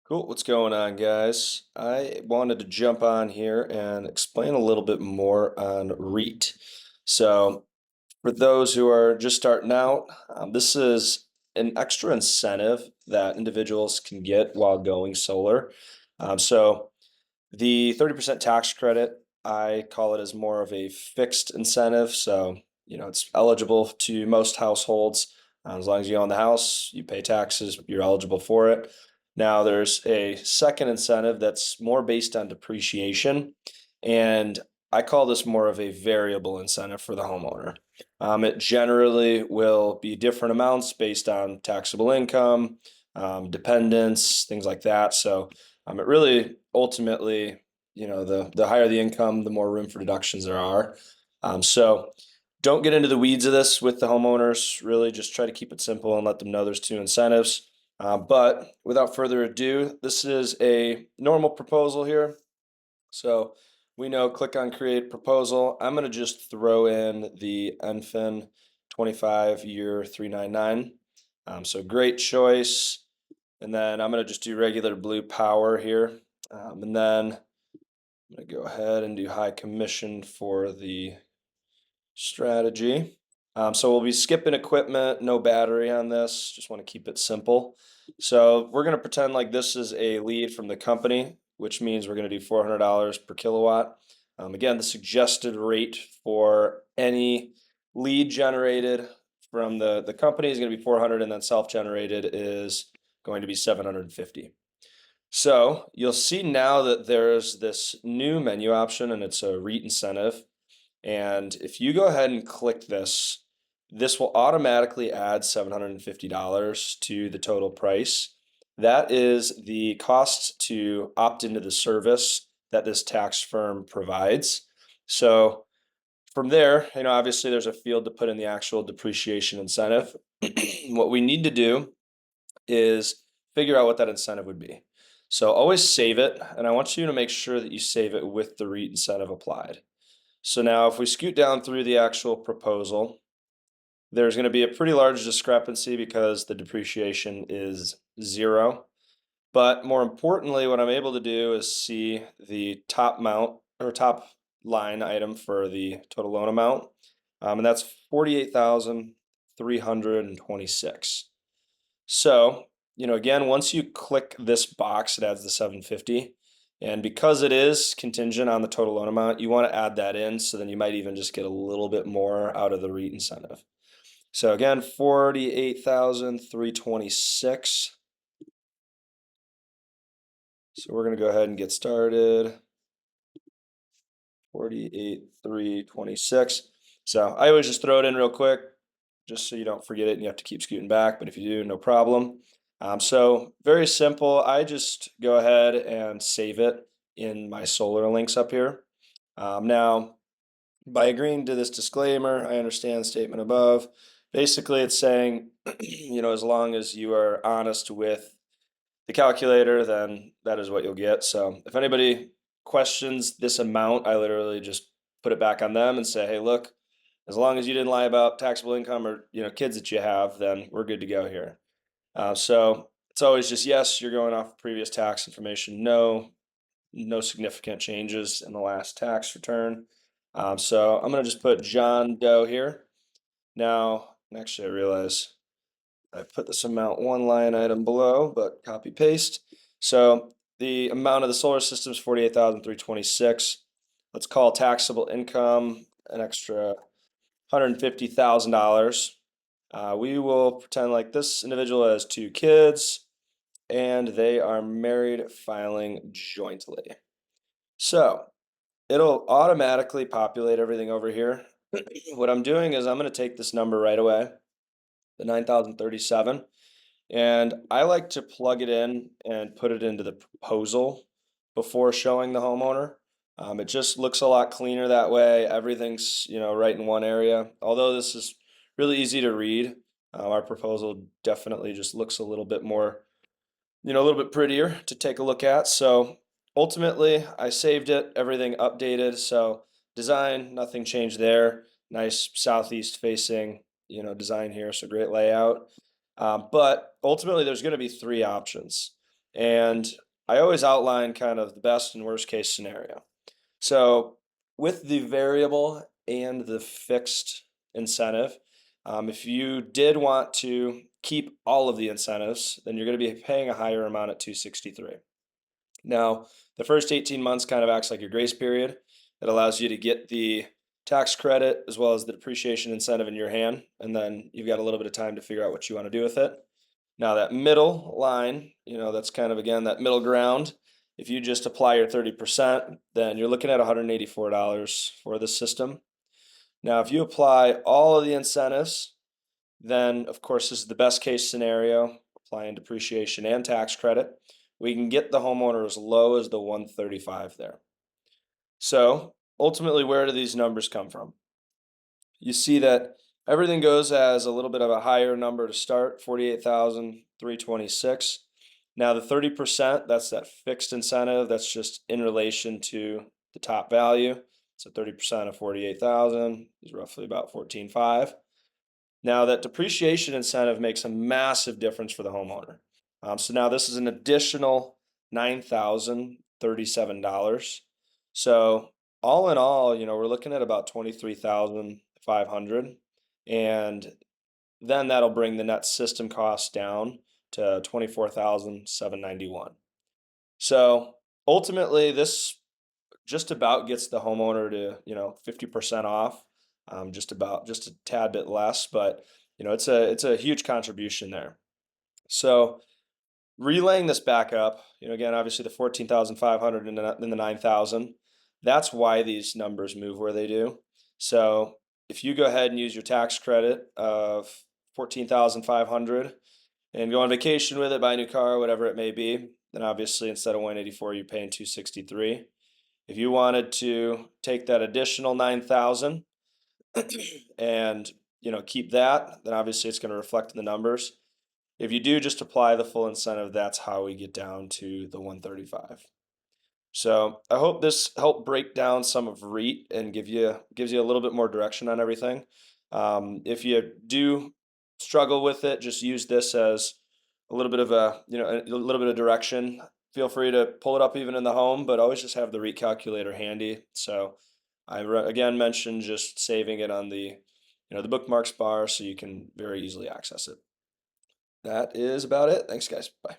Cool. What's going on, guys? I wanted to jump on here and explain a little bit more on RETE. So, for those who are just starting out, this is an extra incentive that individuals can get while going solar. So, the 30% tax credit, I call it as more of a fixed incentive. So, it's eligible to most households. As long as you own the house, you pay taxes, you're eligible for it. Now, there's a second incentive that's more based on depreciation. And I call this more of a variable incentive for the homeowner. It generally will be different amounts based on taxable income, dependents, things like that. So, it really ultimately, the higher the income, the more room for deductions there are. So don't get into the weeds of this with the homeowners. Really just try to keep it simple and let them know there's two incentives. But without further ado, this is a normal proposal here. So we know click on create proposal. I'm going to just throw in the NFIN 25-year 399. So great choice. And then I'm going to just do regular blue power here. And then I'm going to go ahead and do high commission for the strategy. So we'll be skipping equipment, no battery on this. Just want to keep it simple. So we're going to pretend like this is a lead from the company, which means we're going to do $400 per kilowatt. Again, the suggested rate for any lead generated from the company is going to be 400, and then self-generated is going to be 750. So you'll see now that there's this new menu option, and it's a REIT incentive. And if you go ahead and click this, this will automatically add $750 to the total price. That is the cost to opt into the service that this tax firm provides. So from there, obviously there's a field to put in the actual depreciation incentive. What we need to do is figure out what that incentive would be. So always save it, and I want you to make sure that you save it with the REIT incentive applied. So now if we scoot down through the actual proposal, there's going to be a pretty large discrepancy because the depreciation is 0. But more importantly, what I'm able to do is see the top amount or top line item for the total loan amount. And that's 48,326. So, again, once you click this box, it adds the 750. And because it is contingent on the total loan amount, you want to add that in. So then you might even just get a little bit more out of the REIT incentive. So again, 48,326. So we're going to go ahead and get started. 48,326. So I always just throw it in real quick, just so you don't forget it and you have to keep scooting back. But if you do, no problem. So very simple. I just go ahead and save it in my solar links up here. Now, by agreeing to this disclaimer, I understand the statement above. Basically, it's saying, as long as you are honest with the calculator, then that is what you'll get. So if anybody questions this amount, I literally just put it back on them and say, hey, look, as long as you didn't lie about taxable income or kids that you have, then we're good to go here. So it's always just yes, you're going off previous tax information. No, no significant changes in the last tax return. So I'm going to just put John Doe here. Now, actually, I realize I put this amount one line item below, but copy paste. So the amount of the solar system is 48,326. Let's call taxable income an extra $150,000. We will pretend like this individual has 2 kids and they are married filing jointly. So it'll automatically populate everything over here. What I'm doing is I'm going to take this number right away, the 9,037, and I like to plug it in and put it into the proposal before showing the homeowner. It just looks a lot cleaner that way. Everything's, right in one area. Although this is really easy to read, our proposal definitely just looks a little bit more, a little bit prettier to take a look at. So ultimately, I saved it, everything updated. So design, nothing changed there. Nice southeast facing, design here. So great layout. But ultimately, there's going to be 3 options. And I always outline kind of the best and worst case scenario. So with the variable and the fixed incentive, if you did want to keep all of the incentives, then you're going to be paying a higher amount at 263. Now, the first 18 months kind of acts like your grace period. It allows you to get the tax credit as well as the depreciation incentive in your hand, and then you've got a little bit of time to figure out what you want to do with it. Now, that middle line, that's kind of again that middle ground. If you just apply your 30%, then you're looking at $184 for the system. Now, if you apply all of the incentives, then of course this is the best case scenario, applying depreciation and tax credit. We can get the homeowner as low as the 135 there. So ultimately, where do these numbers come from? You see that everything goes as a little bit of a higher number to start, 48,326. Now the 30%, that's that fixed incentive, that's just in relation to the top value. So 30% of 48,000 is roughly about 14.5. Now that depreciation incentive makes a massive difference for the homeowner. So now this is an additional $9,037. So all in all, we're looking at about 23,500, and then that'll bring the net system cost down to 24,791. So ultimately, this just about gets the homeowner to 50% off, just a tad bit less, but it's a huge contribution there. So relaying this back up, again, obviously the 14,500 and the 9,000, that's why these numbers move where they do. So if you go ahead and use your tax credit of 14,500 and go on vacation with it, buy a new car, whatever it may be, then obviously instead of 184, you're paying 263. If you wanted to take that additional 9,000 and keep that, then obviously it's going to reflect in the numbers. If you do just apply the full incentive, that's how we get down to the 135. So I hope this helped break down some of REIT and gives you a little bit more direction on everything. If you do struggle with it, just use this as a little bit of a little bit of direction. Feel free to pull it up even in the home, but always just have the REIT calculator handy. So again mentioned just saving it on the bookmarks bar so you can very easily access it. That is about it. Thanks, guys. Bye.